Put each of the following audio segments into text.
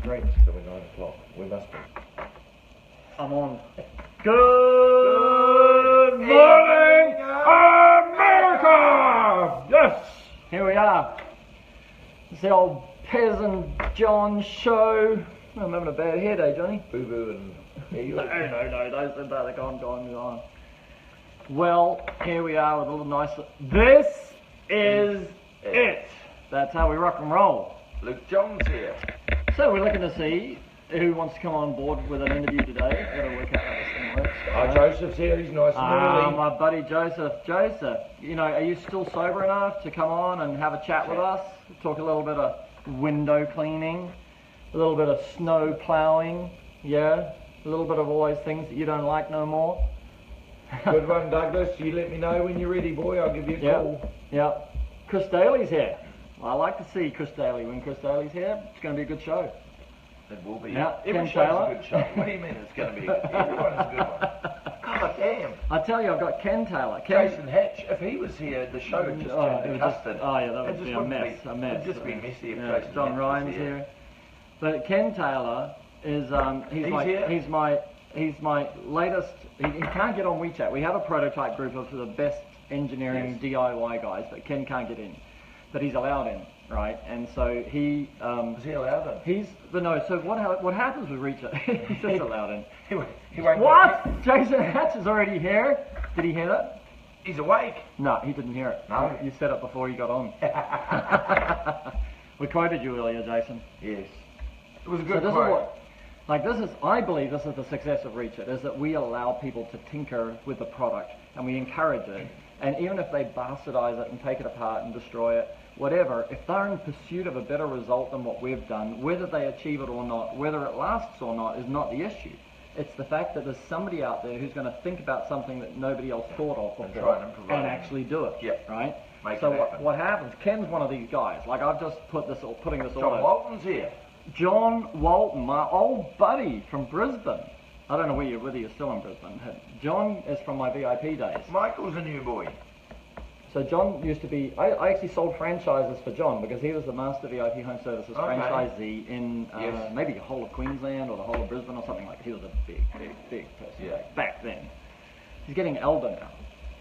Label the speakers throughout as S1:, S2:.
S1: drinks till 9 o'clock. We must be.
S2: I'm on. Good morning, America! Yes, here we are. It's the old Peasant John show. I'm having a bad hair day, Johnny.
S1: Boo Boo and...
S2: No, don't say that. Gone. Well, here we are with a little nicer... This is it. That's how we rock and roll.
S1: Luke Johns here.
S2: So we're looking to see who wants to come on board with an interview today. Got to work out how this thing works.
S1: Joseph's here. He's nice and early.
S2: My buddy Joseph. Joseph, you know, are you still sober enough to come on and have a chat with us? Talk a little bit of window cleaning, a little bit of snow plowing, yeah? A little bit of all those things that you don't like no more.
S1: Good one, Douglas. You let me know when you're ready, boy. I'll give you a call.
S2: Yeah. Chris Daly's here. I like to see Chris Daly. When Chris Daly's here, it's going to be a good show.
S1: It will be.
S2: Yeah,
S1: Every
S2: Ken
S1: show's
S2: Taylor.
S1: a good show. What do you mean it's going to be? Everyone's a good one. God damn.
S2: I tell you, I've got Ken Taylor.
S1: Jason Hatch, if he was here, the show would just turn to custard.
S2: That would be a mess.
S1: It'd just be messy if
S2: Yeah,
S1: Jason
S2: John
S1: Hatch
S2: Ryan's
S1: was here.
S2: But Ken Taylor is he's my latest. He can't get on WeChat. We have a prototype group of the best engineering DIY guys, but Ken can't get in. But he's allowed in, right? And so he
S1: Is he allowed in?
S2: So what happens with Reacher? He's just allowed in.
S1: He won't.
S2: What? Jason Hatch is already here. Did he hear that?
S1: He's awake.
S2: No, he didn't hear it.
S1: No.
S2: You said it before you got on. We quoted you earlier, Jason.
S1: Yes. It was a good
S2: So
S1: quote.
S2: I believe this is the success of Reach It, is that we allow people to tinker with the product and we encourage it. And even if they bastardize it and take it apart and destroy it, whatever, if they're in pursuit of a better result than what we've done, whether they achieve it or not, whether it lasts or not, is not the issue. It's the fact that there's somebody out there who's going to think about something that nobody else thought of before and actually do it.
S1: Yep.
S2: Right?
S1: Make
S2: So
S1: it happen.
S2: what happens, Ken's one of these guys. Like I've just putting this
S1: John
S2: order.
S1: Walton's here.
S2: John Walton, my old buddy from Brisbane. I don't know whether you're still in Brisbane. John is from my VIP days.
S1: Michael's a new boy.
S2: So John used to be, I actually sold franchises for John because he was the Master VIP Home Services franchisee in maybe the whole of Queensland or the whole of Brisbane or something like that. He was a big person back then. He's getting elder now.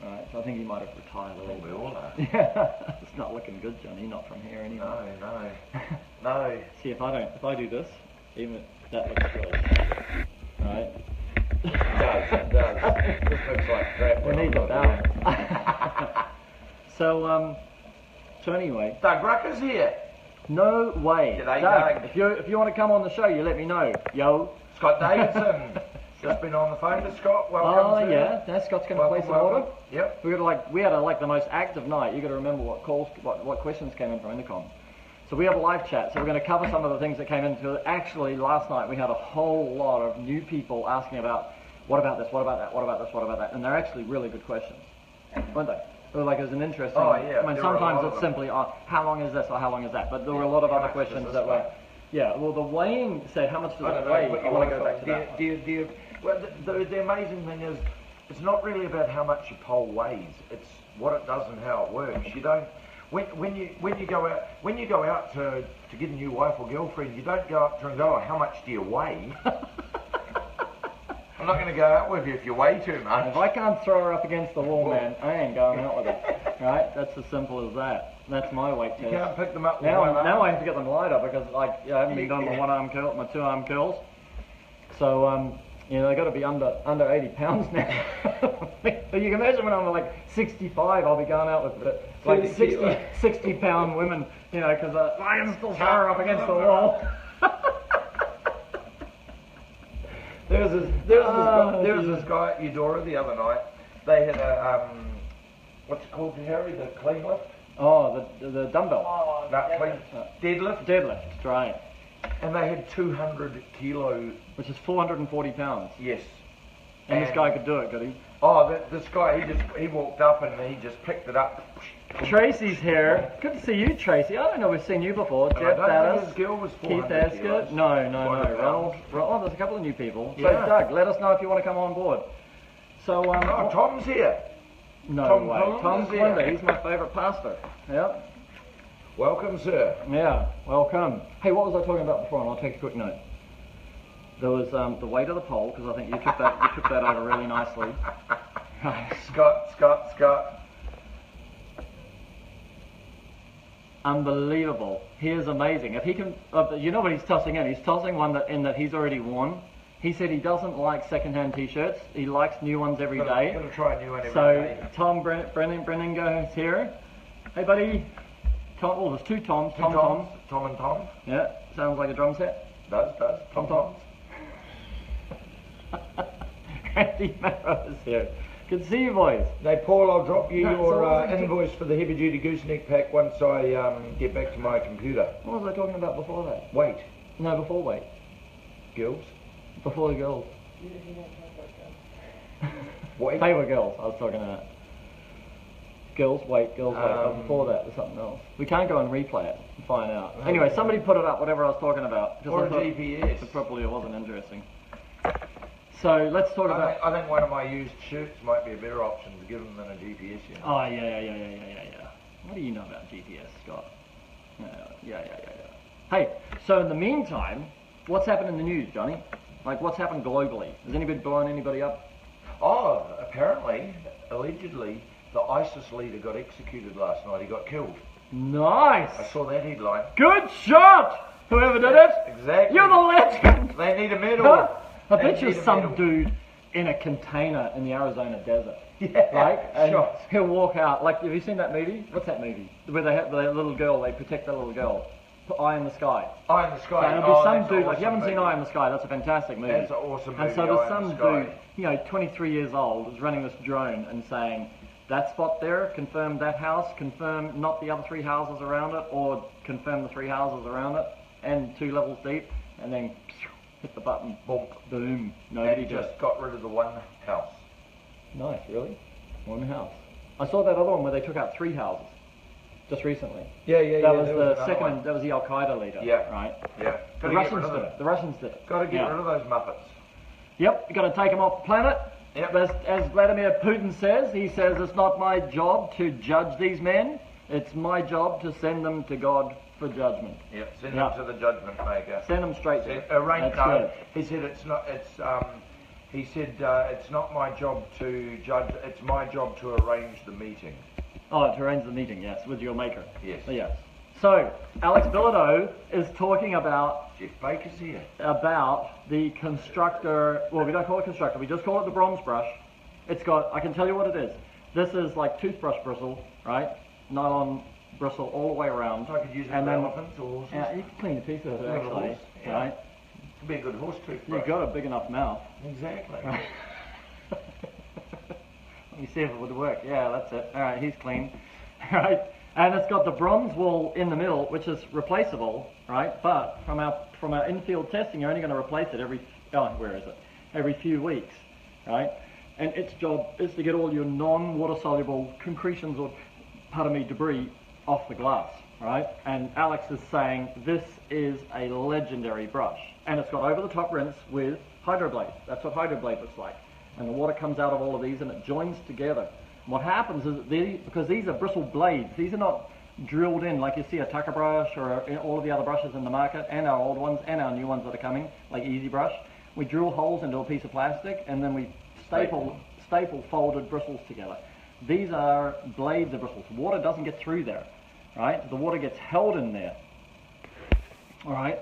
S2: Right, so I think he might have retired a little bit.
S1: We all are.
S2: Yeah, it's not looking good, Johnny. Not from here anyway.
S1: No.
S2: See, if I do this, even that looks good. Right?
S1: It does. This looks like crap.
S2: We need the balance. So anyway.
S1: Doug Rucker's here.
S2: No way.
S1: G'day,
S2: Doug,
S1: Doug.
S2: if you want to come on the show, you let me know. Yo.
S1: Scott Davidson. Just been on the phone to Scott. Welcome.
S2: Yeah. Now Scott's going to play some order.
S1: Yep.
S2: We had the most active night. You got to remember what questions came in from Intercom. So we have a live chat. So we're going to cover some of the things that came in. Actually, last night we had a whole lot of new people asking about what about this, what about that, what about this, what about that, and they're actually really good questions, weren't they? It was like it was an interesting.
S1: Oh yeah.
S2: I mean, sometimes it's simply, how long is this or how long is that? But there were a lot of other questions that were. Yeah. Well, the weighing said, how much does it weigh? I want to go back to that.
S1: Well, the amazing thing is, it's not really about how much your pole weighs. It's what it does and how it works. You don't. When you go out to get a new wife or girlfriend, you don't go up to her and go, oh, how much do you weigh? I'm not going to go out with you if you weigh too much.
S2: If I can't throw her up against the wall, man, I ain't going out with her. Right? That's as simple as that. That's my weight test.
S1: You can't pick them up with
S2: now
S1: one arm.
S2: I have to get them lighter because I haven't been done my 2 arm curls. So they got to be under 80 pounds now. But you can imagine when I'm like 65, I'll be going out with like 60 pound women, because I can still throw her up against the wall.
S1: There was this guy at Eudora the other night. They had a what's it called, Harry? The clean lift.
S2: Oh, the dumbbell.
S1: Deadlift.
S2: Deadlift, right.
S1: And they had 200 kilos.
S2: Which is 440 pounds.
S1: Yes.
S2: And this guy could do it, could he?
S1: Oh, this guy, he walked up and he just picked it up.
S2: Tracy's here. Good to see you, Tracy. I don't know we've seen you before. Jeff Dallas,
S1: his girl was
S2: Keith
S1: 400
S2: Ascott.
S1: kilos.
S2: No. Ronald. Oh, there's a couple of new people. So,
S1: Yeah.
S2: Doug, let us know if you want to come on board. So,
S1: Tom's here.
S2: No
S1: Tom
S2: way.
S1: Collins
S2: Tom
S1: is
S2: Glinder.
S1: here.
S2: He's my favourite pastor. Yep.
S1: Welcome, sir.
S2: Yeah, welcome. Hey, what was I talking about before? And I'll take a quick note. There was the weight of the pole, because I think you took that over really nicely.
S1: Scott.
S2: Unbelievable. He is amazing. If he can, you know what he's tossing in? He's tossing one that he's already worn. He said he doesn't like second-hand T-shirts. He likes new ones every day.
S1: Gotta try a new one every
S2: so
S1: day.
S2: Tom Brenninger is here. Hey, buddy. Tom. Oh, there's two Toms. Tom.
S1: Tom and Tom.
S2: Yeah, sounds like a drum set.
S1: Does.
S2: Tom. Randy Marrow is here. Good to see you, boys.
S1: Hey, Paul, I'll drop you
S2: No,
S1: your
S2: so
S1: invoice for the heavy-duty gooseneck pack once I get back to my computer.
S2: What was I talking about before that?
S1: Wait,
S2: No, before wait.
S1: girls.
S2: Before the girls.
S1: Wait.
S2: They were girls I was talking about. Girls wait. But before that, there's something else. We can't go and replay it and find out. Anyway, somebody put it up, whatever I was talking about.
S1: Or
S2: I
S1: a
S2: thought
S1: GPS.
S2: it probably wasn't interesting. So let's talk about...
S1: I think one of my used shirts might be a better option to give them than a GPS. You know?
S2: Oh, yeah. What do you know about GPS, Scott? Yeah. Hey, so in the meantime, what's happened in the news, Johnny? Like, what's happened globally? Has anybody blown anybody up?
S1: Oh, apparently, allegedly, the ISIS leader got executed last night. He got killed.
S2: Nice!
S1: I saw that headline.
S2: Good shot! Whoever did it!
S1: Exactly.
S2: You're the legend!
S1: They need a medal.
S2: Huh? I
S1: They
S2: bet you
S1: need a
S2: some
S1: medal.
S2: dude in a container in the Arizona desert.
S1: Yeah,
S2: Right? And
S1: sure.
S2: he'll walk out. Like, have you seen that movie? What's that movie? Where they have the little girl, they protect the little girl. Eye in the Sky.
S1: Eye in the Sky.
S2: And it'll be some
S1: that's
S2: dude,
S1: an
S2: like, you
S1: awesome
S2: haven't seen
S1: movie.
S2: Eye in the Sky, that's a fantastic movie.
S1: That's an awesome movie.
S2: And so there's
S1: Eye in
S2: some
S1: the Sky.
S2: dude, you know, 23 years old, is running this drone and saying, that spot there, confirm that house, confirm not the other 3 houses around it, or confirm the 3 houses around it, and 2 levels deep, and then hit the button.
S1: Boom.
S2: Boom.
S1: And
S2: Nobody
S1: he
S2: did.
S1: just got rid of the one house.
S2: Nice, really? One house. I saw that other one where they took out 3 houses, just recently.
S1: Yeah.
S2: That was
S1: there
S2: the
S1: another
S2: second,
S1: one.
S2: that was the Al Qaeda leader.
S1: Yeah.
S2: Right?
S1: Yeah.
S2: The Russians did it. The Russians did it.
S1: Got to get
S2: Yeah.
S1: rid of those Muppets.
S2: Yep, you got to take them off the planet.
S1: Yep.
S2: As Vladimir Putin says, he says it's not my job to judge these men. It's my job to send them to God for judgment.
S1: Yep. Send
S2: Yeah.
S1: them to the judgment maker.
S2: Send them straight
S1: Said,
S2: there.
S1: arrange,
S2: That's
S1: no,
S2: good.
S1: he said it's not. He said it's not my job to judge. It's my job to arrange the meeting.
S2: Oh, to arrange the meeting, yes, with your maker.
S1: Yes.
S2: Yes. So, Alex Bilodeau is talking about
S1: Jeff Baker's here.
S2: the constructor, well, we don't call it constructor, we just call it the bronze brush. It's got, I can tell you what it is. This is like toothbrush bristle, right? Nylon bristle all the way around.
S1: So I could use it
S2: And
S1: for
S2: then-
S1: elephants or horses.
S2: Yeah, you can clean a piece of it
S1: Little
S2: actually,
S1: horse, yeah.
S2: right?
S1: Could be a good horse toothbrush.
S2: You've got a big enough mouth.
S1: Exactly.
S2: Right. Let me see if it would work. Yeah, that's it. All right, he's clean. All right, and it's got the bronze wool in the middle, which is replaceable, right? But from our in-field testing, you're only going to replace it every few weeks, right? And its job is to get all your non-water soluble concretions or, debris off the glass, right? And Alex is saying this is a legendary brush, and it's got over-the-top rinse with Hydroblade. That's what Hydroblade looks like. And the water comes out of all of these and it joins together. And what happens is, because these are bristle blades, these are not drilled in like you see a Tucker brush or all of the other brushes in the market, and our old ones and our new ones that are coming, like Easy Brush. We drill holes into a piece of plastic and then we staple folded bristles together. These are blades of bristles. Water doesn't get through there, right? The water gets held in there. All right.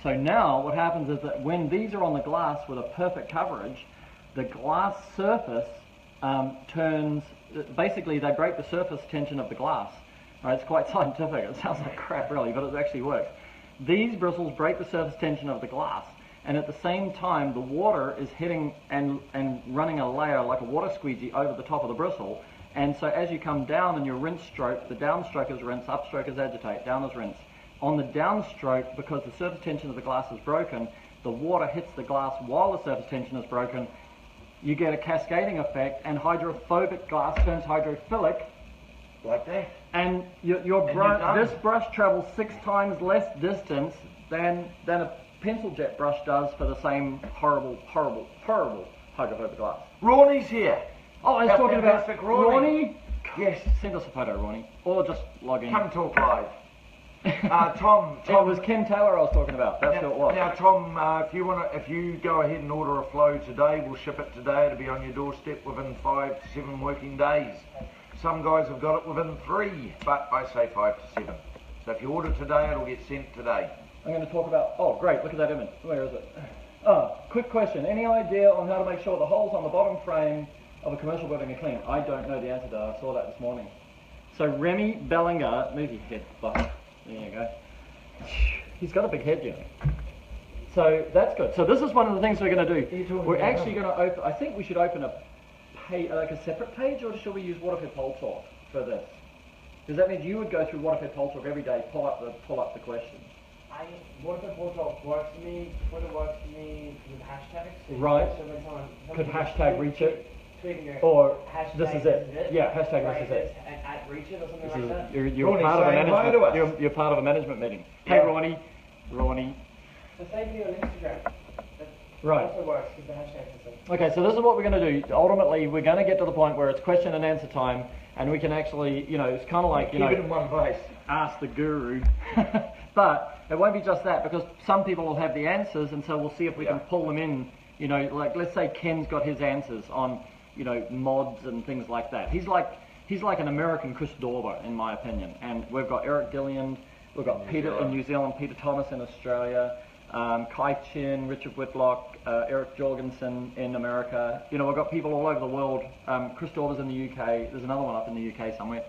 S2: So now what happens is that when these are on the glass with a perfect coverage, the glass surface basically they break the surface tension of the glass. Right, it's quite scientific. It sounds like crap really, but it actually works. These bristles break the surface tension of the glass, and at the same time the water is hitting and running a layer like a water squeegee over the top of the bristle. And so as you come down in your rinse stroke, the downstroke is rinse, upstroke is agitate, down is rinse. On the downstroke, because the surface tension of the glass is broken, the water hits the glass while the surface tension is broken. You get a cascading effect, and hydrophobic glass turns hydrophilic.
S1: Like that.
S2: And
S1: done.
S2: this brush travels 6 times less distance than a pencil jet brush does for the same horrible hydrophobic glass.
S1: Rawney's here.
S2: Oh, I was
S1: Our
S2: talking about
S1: fantastic Rawny.
S2: Rawny.
S1: Yes.
S2: Send us a photo, Rawny, or just log in.
S1: Come talk live. Tom,
S2: It was Ken Taylor I was talking about. That's who it was.
S1: Now, Tom, if you go ahead and order a flow today, we'll ship it today. It'll be on your doorstep within 5 to 7 working days. Some guys have got it within 3, but I say 5 to 7. So if you order today, it'll get sent today.
S2: I'm going to talk about, oh great, look at that image. Where is it? Oh, quick question. Any idea on how to make sure the holes on the bottom frame of a commercial building are clean? I don't know the answer to that. I saw that this morning. So Remy Bellinger, move your head, butt. There you go. He's got a big head, you know. So that's good. So this is one of the things we're going to do. We're actually going to open, I think we should open a page, like a separate page, or should we use Waterfed Pole Talk for this? Because that means you would go through Waterfed Pole Talk every day, pull up the questions.
S3: Waterfed Pole Talk works for me. Twitter works for me with hashtags.
S2: Right.
S3: So
S2: Could hashtag reach it?
S3: Or
S2: this is it. Yeah, hashtag this is it.
S3: At reach it or something like that.
S1: Ronnie's
S2: You're part of a
S1: saying hi to
S2: management.
S1: us.
S2: You're part of a management meeting. Hey,
S1: Yeah.
S2: Ronnie.
S3: The same thing on Instagram. That
S2: Right.
S3: also works with the hashtag system.
S2: Okay, so this is what we're going to do. Ultimately, we're going to get to the point where it's question and answer time, and we can actually, you know, it's kind of like, you
S1: Keep it
S2: know,
S1: in one place.
S2: ask the guru. But it won't be just that, because some people will have the answers, and so we'll see if we can pull them in. You know, like let's say Ken's got his answers on, you know, mods and things like that. He's like an American Chris Dorber, in my opinion. And we've got Eric Gilliand, we've got Peter in New Zealand, Peter Thomas in Australia, Kai Chen, Richard Whitlock, Eric Jorgensen in America. You know, we've got people all over the world. Chris Dorber's in the UK. There's another one up in the UK somewhere.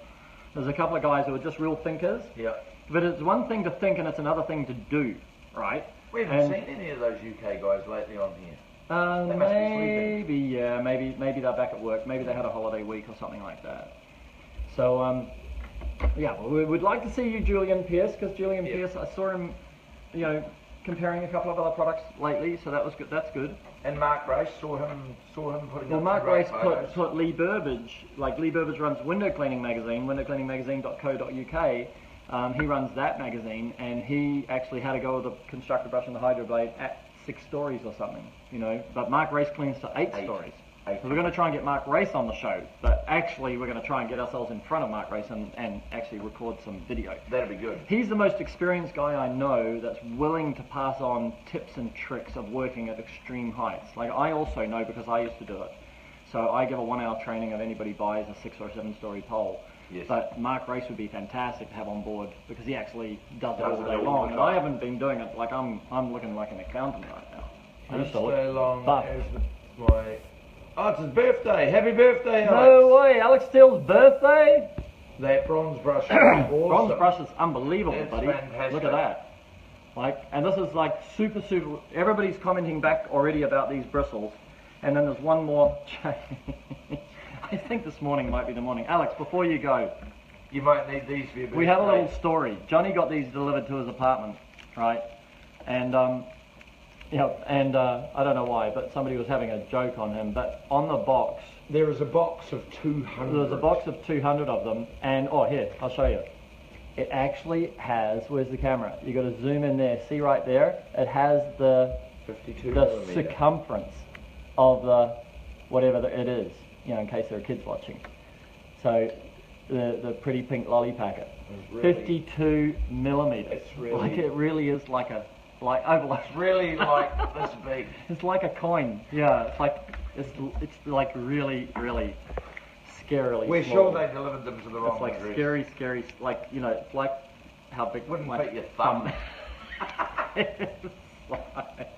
S2: There's a couple of guys who are just real thinkers.
S1: Yeah.
S2: But it's one thing to think and it's another thing to do, right?
S1: We haven't seen any of those UK guys lately on here. They must be sleeping.
S2: Maybe they're back at work. Maybe they had a holiday week or something like that. So, yeah, well, we would like to see you, Julian Pierce, because Julian Pierce, I saw him, you know, comparing a couple of other products lately, so that was good. That's good.
S1: And Mark Race saw him putting.
S2: Well,
S1: up
S2: Mark
S1: some great
S2: Race
S1: photos.
S2: put Lee Burbage, like Lee Burbage runs Window Cleaning Magazine, windowcleaningmagazine.co.uk. He runs that magazine, and he actually had to go with a constructor brush and the hydro blade at 6 stories or something, you know. But Mark Race cleans to 8 stories. So we're going to try and get Mark Race on the show, but actually we're going to try and get ourselves in front of Mark Race and actually record some video.
S1: That'd be good.
S2: He's the most experienced guy I know that's willing to pass on tips and tricks of working at extreme heights. Like I also know because I used to do it. So I give a 1-hour training if anybody buys a 6 or 7 story pole.
S1: Yes.
S2: But Mark Race would be fantastic to have on board because he actually does it all
S1: it
S2: day
S1: all
S2: long.
S1: the
S2: And I haven't been doing it, like I'm looking like an accountant right now. I used to look
S1: so long
S2: buff.
S1: as my... Oh, it's his birthday. Happy birthday, Alex.
S2: No way, Alex Steele's birthday?
S1: That bronze brush is awesome.
S2: Bronze brush is unbelievable,
S1: It's
S2: buddy.
S1: fantastic.
S2: Look at that. Like, and this is like super, everybody's commenting back already about these bristles. And then there's one more change. I think this morning might be the morning. Alex, before you go,
S1: You might need these for your birthday.
S2: we have a little story. Johnny got these delivered to his apartment, right? And, I don't know why, but somebody was having a joke on him. But on the box,
S1: There is a box of 200.
S2: there's a box of 200 of them. And, oh, here, I'll show you. It actually has, where's the camera? You got to zoom in there. See right there? It has the
S1: 52
S2: the
S1: millimeter.
S2: circumference of the whatever it is, you know, in case there are kids watching. So the pretty pink lolly packet,
S1: It's really-
S2: 52 millimeters.
S1: It's really-
S2: like it really is like oval.
S1: It's really like this big.
S2: It's like a coin. Yeah, it's like really scarily.
S1: We're
S2: small.
S1: sure they delivered them to the wrong
S2: It's like
S1: address.
S2: scary. Like, you know, it's like how big.
S1: Wouldn't
S2: like
S1: fit your thumb.
S2: It's like-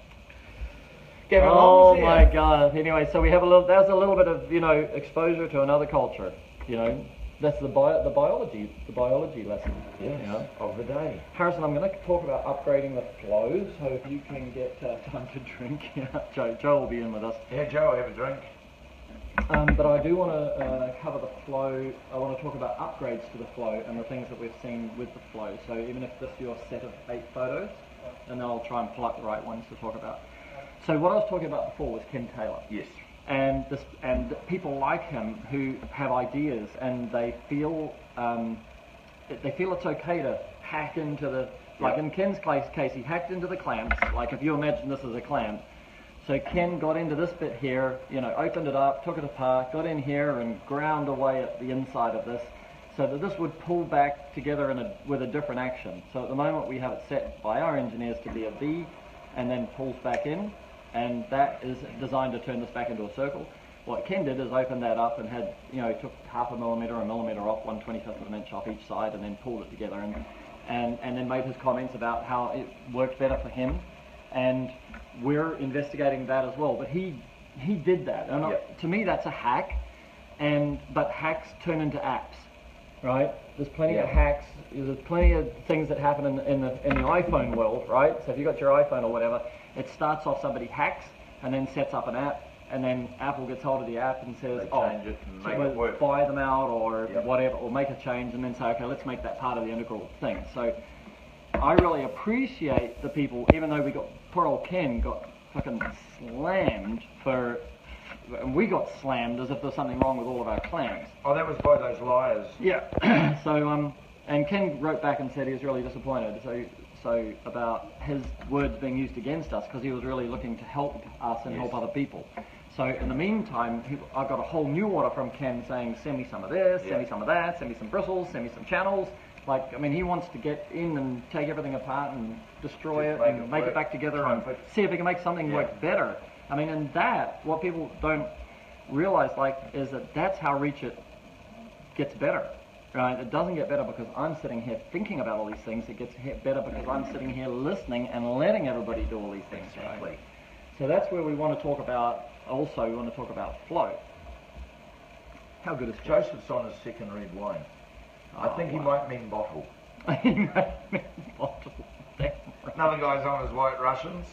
S1: Gavin
S2: Oh
S1: Long's
S2: my
S1: here.
S2: God! Anyway, so we have there's a little bit of, you know, exposure to another culture. You know, that's the biology lesson.
S1: Yes,
S2: You know?
S1: of the day.
S2: Harrison, I'm going to talk about upgrading the flow. So if you can get time to drink, yeah, Joe will be in with us.
S1: Yeah, Joe, have a drink.
S2: But I do want to cover the flow. I want to talk about upgrades to the flow and the things that we've seen with the flow. So even if this is your set of 8 photos, and then I'll try and pull up the right ones to talk about. So what I was talking about before was Ken Taylor.
S1: Yes.
S2: And people like him who have ideas and they feel it's okay to hack into the, like in Ken's case, he hacked into the clamps. Like if you imagine this as a clamp. So Ken got into this bit here, you know, opened it up, took it apart, got in here and ground away at the inside of this. so that this would pull back together with a different action. So at the moment we have it set by our engineers to be a V and then pulls back in, and that is designed to turn this back into a circle. What Ken did is open that up and had, took half a millimetre off, 1/25 of an inch off each side, and then pulled it together and then made his comments about how it worked better for him. And we're investigating that as well. But he did that. And to me that's a hack, but hacks turn into apps. Right? There's plenty of hacks. There's plenty of things that happen in the iPhone world, right? So if you've got your iPhone or whatever, it starts off somebody hacks and then sets up an app, and then Apple gets hold of the app and says,
S1: change it and make it work.
S2: Buy them out or whatever, or make a change, and then say, okay, let's make that part of the integral thing. So I really appreciate the people, even though poor old Ken got fucking slammed and we got slammed as if there's something wrong with all of our clamps.
S1: Oh, that was by those liars.
S2: Yeah. So and Ken wrote back and said he was really disappointed. So about his words being used against us, because he was really looking to help us and help other people. So in the meantime, I got a whole new order from Ken saying, send me some of this, send me some of that, send me some bristles, send me some channels. He wants to get in and take everything apart and destroy it and make it back together and see if he can make something work better. And that, what people don't realize, is that that's how Reach It gets better, right? It doesn't get better because I'm sitting here thinking about all these things. It gets better because I'm sitting here listening and letting everybody do all these things,
S1: Exactly.
S2: right? So that's where we want to talk about, also we want to talk about flow. How good is flow?
S1: Joseph's on his second red wine. I think he might mean bottle.
S2: He might mean bottle.
S1: Another guy's on his White Russians.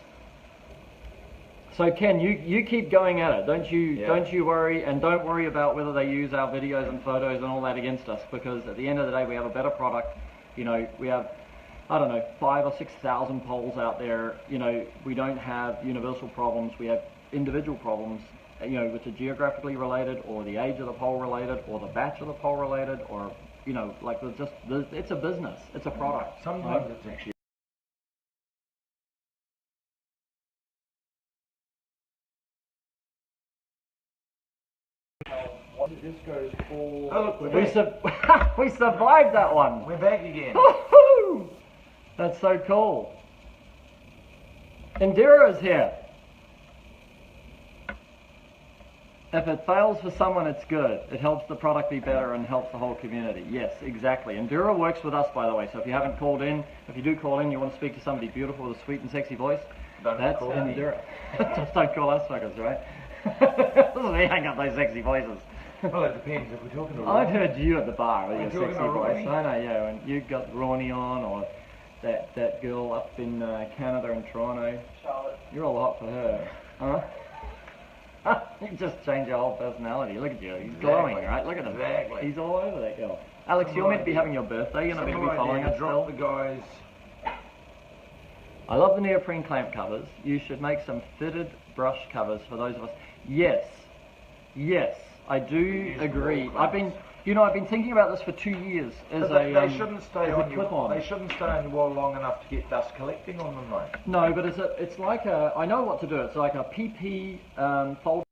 S2: So Ken, you keep going at it. Don't you worry, and don't worry about whether they use our videos and photos and all that against us, because at the end of the day we have a better product. We have, 5,000 or 6,000 poles out there. We don't have universal problems. We have individual problems, which are geographically related, or the age of the pole related, or the batch of the pole related, or it's a business. It's a product.
S1: Sometimes it's actually.
S3: This goes full.
S1: Oh, look,
S2: We survived that one.
S1: we're back again.
S2: Woohoo! That's so cool. Indira's here. If it fails for someone, it's good. It helps the product be better and helps the whole community. Yes, exactly. Indira works with us, by the way. So if you haven't called in, if you do call in, you want to speak to somebody beautiful with a sweet and sexy voice, that's Indira. Just don't call us fuckers, right? We ain't got those sexy voices.
S1: Well, it depends. If we're talking to
S2: I've heard you at the bar with your
S1: Talking
S2: sexy
S1: to
S2: voice.
S1: Ronnie?
S2: I know, yeah. When you got Ronnie on, or that girl up in Canada and Toronto.
S3: Charlotte.
S2: You're all hot for her, huh? You just changed your whole personality. Look at you. He's glowing, right? Look at him.
S1: Exactly.
S2: He's all over that girl. Alex, you're meant to be having your birthday. You're not meant to be following us
S1: drop
S2: still.
S1: the guys.
S2: I love the neoprene clamp covers. You should make some fitted brush covers for those of us. Yes, I do agree. I've been thinking about this for 2 years.
S1: They shouldn't stay
S2: as a
S1: on you.
S2: clip-on.
S1: They shouldn't stay on your wall long enough to get dust collecting on them, mate.
S2: No, but it's like I know what to do. It's like a PP fold.